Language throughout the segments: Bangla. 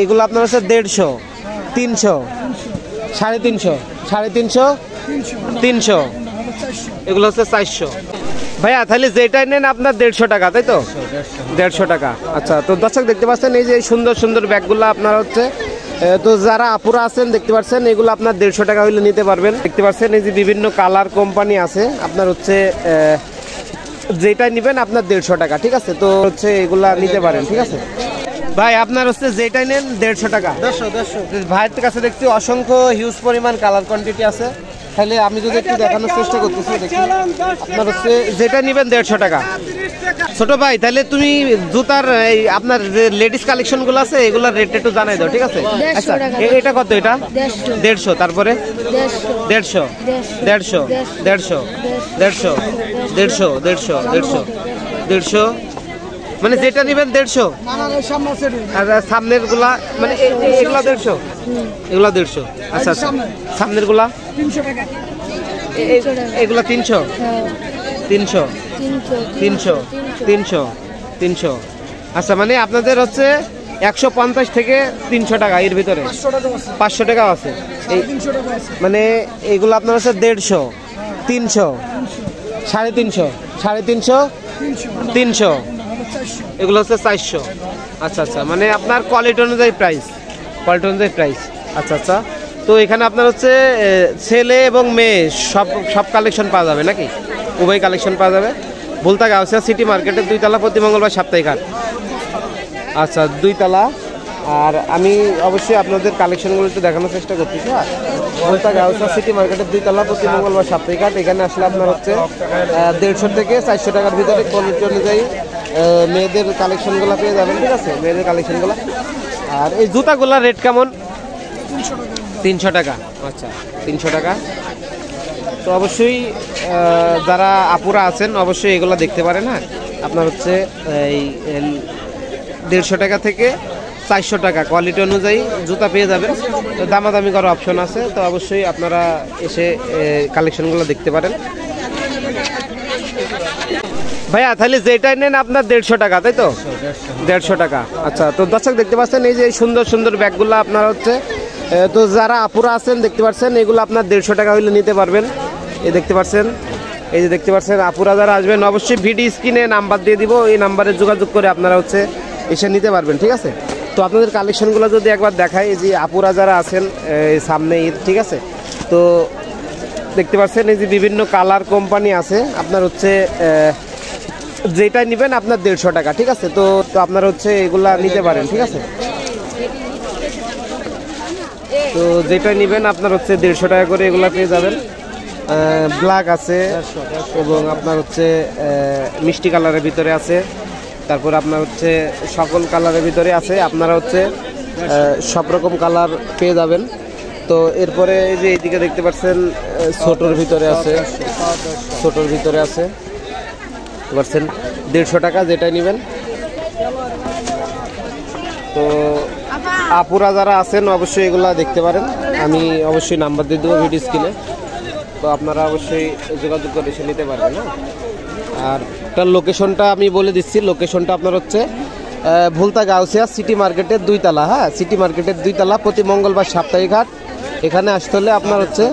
এগুলো আপনার হচ্ছে 150, 300, 350, 350, 300, এগুলো হচ্ছে 400। ভাইয়া তাহলে যেটাই নেন আপনার 150 টাকা, তাই তো? 150 টাকা। আচ্ছা, তো দর্শক দেখতে পাচ্ছেন এই যে সুন্দর সুন্দর ব্যাগগুলো আপনার হচ্ছে, তো যারা আপুরা আছেন দেখতে পাচ্ছেন এগুলো আপনার 150 টাকা হইলে নিতে পারবেন। দেখতে পাচ্ছেন এই যে বিভিন্ন কালার কোম্পানি আছে, আপনার হচ্ছে যেটা নেবেন আপনার 150 টাকা, ঠিক আছে? তো হচ্ছে এগুলা নিতে পারেন, ঠিক আছে ভাই? আপনার হচ্ছে যেটাই নেন 150 টাকা। ভাইয়ের কাছে দেখছি অসংখ্য হিউজ পরিমাণ কালার কোয়ান্টিটি আছে। তাহলে আমি যদি একটু দেখানোর চেষ্টা করতেছি, দেখি আপনার হচ্ছে যেটা নেবেন 150 টাকা। ছোট ভাই তাহলে তুমি জুতার এই আপনার যে লেডিস কালেকশন গুলো আছে এগুলোর রেট একটু জানাই দাও, ঠিক আছে? আচ্ছা, এটা কত? এটা 150। তারপরে 150, 150, 150, 150, 150, 150, 150, মানে যেটা নেবেন 150। আর সামনের গুলা মানে এগুলা 150, এগুলা 150। আচ্ছা আচ্ছা, সামনের গুলা এগুলা 300, 300, 300, 300, 300। আচ্ছা, মানে আপনাদের হচ্ছে 150 থেকে 300 টাকা, এর ভিতরে 500 টাকা আছে। মানে এগুলো আপনার হচ্ছে 150, 300, 350, 350, 300, এগুলো হচ্ছে 400। আচ্ছা আচ্ছা, মানে আপনার কোয়ালিটি অনুযায়ী প্রাইস, কোয়ালিটি অনুযায়ী প্রাইস। আচ্ছা আচ্ছা, তো এখানে আপনার হচ্ছে ছেলে এবং মেয়ে সব কালেকশন পাওয়া যাবে নাকি? উভয় কালেকশন পাওয়া যাবে। ভুলতা গাউসিয়া সিটি মার্কেটের 2 তলা, প্রতি মঙ্গলবার সাপ্তাহিক হাট। আচ্ছা, 2 তলা। আর আমি অবশ্যই আপনাদের কালেকশনগুলো একটু দেখানোর চেষ্টা করতেছি। ভুলতা গাউসিয়া সিটি মার্কেটের 2 তলা, প্রতি মঙ্গলবার সাপ্তাহিক হাট। এখানে আসলে আপনার হচ্ছে 150 থেকে 400 টাকার ভিতরে কোয়ালিটি অনুযায়ী মেয়েদের কালেকশনগুলো পেয়ে যাবেন, ঠিক আছে? মেয়েদের কালেকশনগুলো। আর এই জুতাগুলোর রেট কেমন? 300 টাকা। আচ্ছা, 300 টাকা। তো অবশ্যই যারা আপুরা আছেন অবশ্যই এগুলো দেখতে পারেন। হ্যাঁ, আপনার হচ্ছে এই 150 টাকা থেকে 400 টাকা কোয়ালিটি অনুযায়ী জুতা পেয়ে যাবেন। তো দামাদামি করার অপশন আছে, তো অবশ্যই আপনারা এসে কালেকশনগুলো দেখতে পারেন। ভাইয়া তাহলে যেটাই নেন আপনার 150 টাকা, তাই তো? 150 টাকা। আচ্ছা, তো দর্শক দেখতে পাচ্ছেন এই যে সুন্দর সুন্দর ব্যাগগুলো আপনার হচ্ছে, তো যারা আপুরা আছেন দেখতে পাচ্ছেন এগুলো আপনার 150 টাকা হইলে নিতে পারবেন। এই দেখতে পাচ্ছেন, এই যে দেখতে পাচ্ছেন আপুরা যারা আসবেন অবশ্যই ভিডিও স্ক্রিনে নাম্বার দিয়ে দিব, এই নাম্বারে যোগাযোগ করে আপনারা হচ্ছে এসে নিতে পারবেন, ঠিক আছে? তো আপনাদের কালেকশনগুলো যদি একবার দেখাই, এই যে আপুরা যারা আছেন সামনে ঈদ, ঠিক আছে? তো দেখতে পাচ্ছেন এই যে বিভিন্ন কালার কোম্পানি আছে, আপনার হচ্ছে যেটা নেবেন আপনার 150 টাকা, ঠিক আছে? তো আপনারা হচ্ছে এগুলা নিতে পারেন, ঠিক আছে? তো যেটা নেবেন আপনার হচ্ছে 150 টাকা করে এগুলা পেয়ে যাবেন। ব্ল্যাক আছে এবং আপনার হচ্ছে মিষ্টি কালারের ভিতরে আছে, তারপর আপনার হচ্ছে সকল কালারের ভিতরে আছে, আপনারা হচ্ছে সব রকম কালার পেয়ে যাবেন। তো এরপরে এই যে এইদিকে দেখতে পাচ্ছেন ছোটোর ভিতরে আছে, ছোটোর ভিতরে আছে, পাচ্ছেন 150 টাকা যেটা নেবেন। তো আপুরা যারা আছেন অবশ্যই এগুলা দেখতে পারেন, আমি অবশ্যই নাম্বার দিয়ে দেবো ভিডিও স্ক্রিনে, তো আপনারা অবশ্যই যোগাযোগ করে এসে নিতে পারবেন। আর তার লোকেশনটা আমি বলে দিচ্ছি, লোকেশনটা আপনার হচ্ছে ভুলতা গাউসিয়া সিটি মার্কেটের 2 তলা। হ্যাঁ, সিটি মার্কেটের 2 তলা, প্রতি মঙ্গলবার সাপ্তাহিক হাট। এখানে আসতে হলে আপনার হচ্ছে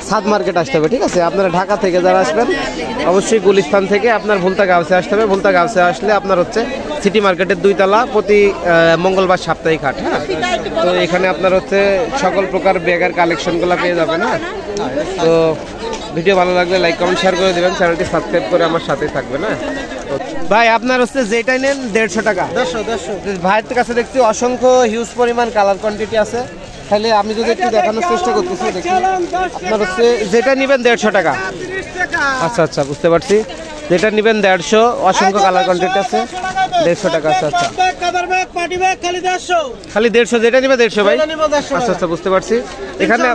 সাদ মার্কেট আসতে হবে, ঠিক আছে? আপনারা ঢাকা থেকে যারা আসবেন অবশ্যই গুলিস্তান থেকে আপনার ভুলতা গাউসিয়া আসতে হবে। ভুলতা গাউসিয়া আসলে আপনার হচ্ছে সিটি মার্কেটের 2 তলা, প্রতি মঙ্গলবার সাপ্তাহিক হাট। হ্যাঁ, তো এখানে আপনার হচ্ছে সকল প্রকার ব্যাগের কালেকশনগুলো পেয়ে যাবেন। হ্যাঁ, তো ভিডিও ভালো লাগলে লাইক কমেন্ট শেয়ার করে দেবেন, চ্যানেলটি সাবস্ক্রাইব করে আমার সাথে থাকবেন। হ্যাঁ ভাই, আপনার হচ্ছে যেটাই নেন 150 টাকা। ভাইয়ের কাছে দেখছি অসংখ্য হিউজ পরিমাণ কালার কোয়ান্টিটি আছে। তাহলে আমি যদি একটু দেখানোর চেষ্টা করতেছি, দেখি আপনার হচ্ছে যেটা নেবেন 150 টাকা। আচ্ছা আচ্ছা, বুঝতে পারছি। যেটা নেবেন 150, অসংখ্য কালার কোয়ান্টিটি আছে, 150 টাকা। আচ্ছা আচ্ছা, খালি 150, যেটা নেবে 150 ভাই। আচ্ছা আচ্ছা, বুঝতে পারছি। এখানে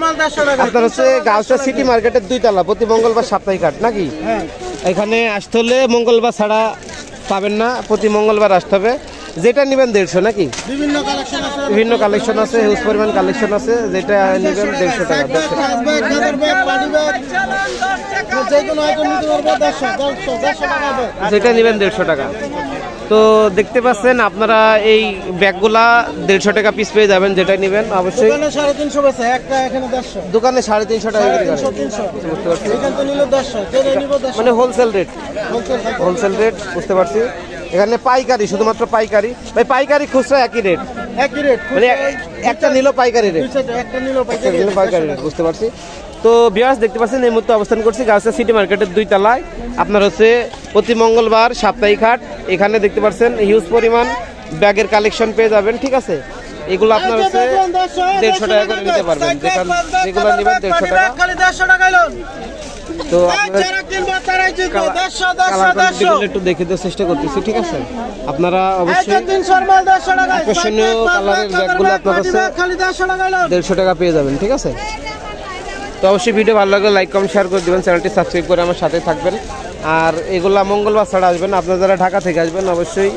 আপনার হচ্ছে গাউসিয়া সিটি মার্কেটের 2 তলা, প্রতি মঙ্গলবার সাপ্তাহিক হাট নাকি? এখানে আসতে হলে মঙ্গলবার ছাড়া পাবেন না, প্রতি মঙ্গলবার আসতে হবে। যেটা নেবেন 150 নাকি? বিভিন্ন কালেকশন আছে, হিউজ পরিমাণ কালেকশন আছে, যেটা নেবেন 150 টাকা। যেটা নেবেন 150 টাকা। তো দেখতে পাচ্ছেন আপনারা এই ব্যাগগুলা 150 টাকা পিস পেয়ে যাবেন, যেটা নেবেন অবশ্যই। দোকানে 350 বেচে, একটা এখানে 150, দোকানে 350 টাকা বিক্রি করে। 300 বুঝতে পারছি, এখান তো নিলে 100, যেটা নিব 100, মানে হোলসেল রেট, হোলসেল রেট, বুঝতে পারছি। এখানে পাইকারি, শুধুমাত্র পাইকারি। ভাই পাইকারি খুচরা একই রেট, একই রেট, মানে একটা নিল পাইকারি রেট, একটা নিলেও পাইকারি, পাইকারি রেট, বুঝতে পারছি। তো ভিউয়ার্স দেখতে পাচ্ছেন এই মুহূর্তে অবস্থান করছি গাউসিয়া সিটি মার্কেটের 2 তলায়। আপনার হচ্ছে প্রতি মঙ্গলবার সাপ্তাহিক হাট। এখানে দেখতে পাচ্ছেন হিউজ পরিমাণ ব্যাগের কালেকশন পেয়ে যাবেন, ঠিক আছে। এগুলো আপনার হচ্ছে 150 টাকা করে নিতে পারবেন, যেগুলো নেবেন 150 টাকা, খালি 150 টাকা লোন। তো আপনারা একটু দেখে দেওয়ার চেষ্টা করতেছি, ঠিক আছে। আপনারা অবশ্যই আকর্ষণীয় কালারের ব্যাগগুলো আপনার কাছে 150 টাকা পেয়ে যাবেন, ঠিক আছে। তো অবশ্যই ভিডিও ভালো লাগলে লাইক কমেন্ট শেয়ার করে দেবেন, চ্যানেলটি সাবস্ক্রাইব করে আমার সাথে থাকবেন। আর এগুলা মঙ্গলবার ছাড়া আসবেন, আপনারা যারা ঢাকা থেকে আসবেন অবশ্যই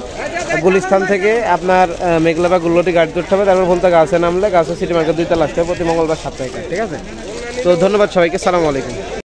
গুলিস্তান থেকে আপনার মেঘলা বা গুল্লটি গাড়ি ধরতে হবে, তারপর বলতে গাছে নামলে গাউসিয়া সিটি মার্কেট 2 তলা আসতে হবে প্রতি মঙ্গলবার সাপ্তাহিক, ঠিক আছে। তো ধন্যবাদ সবাইকে, সালামু আলাইকুম।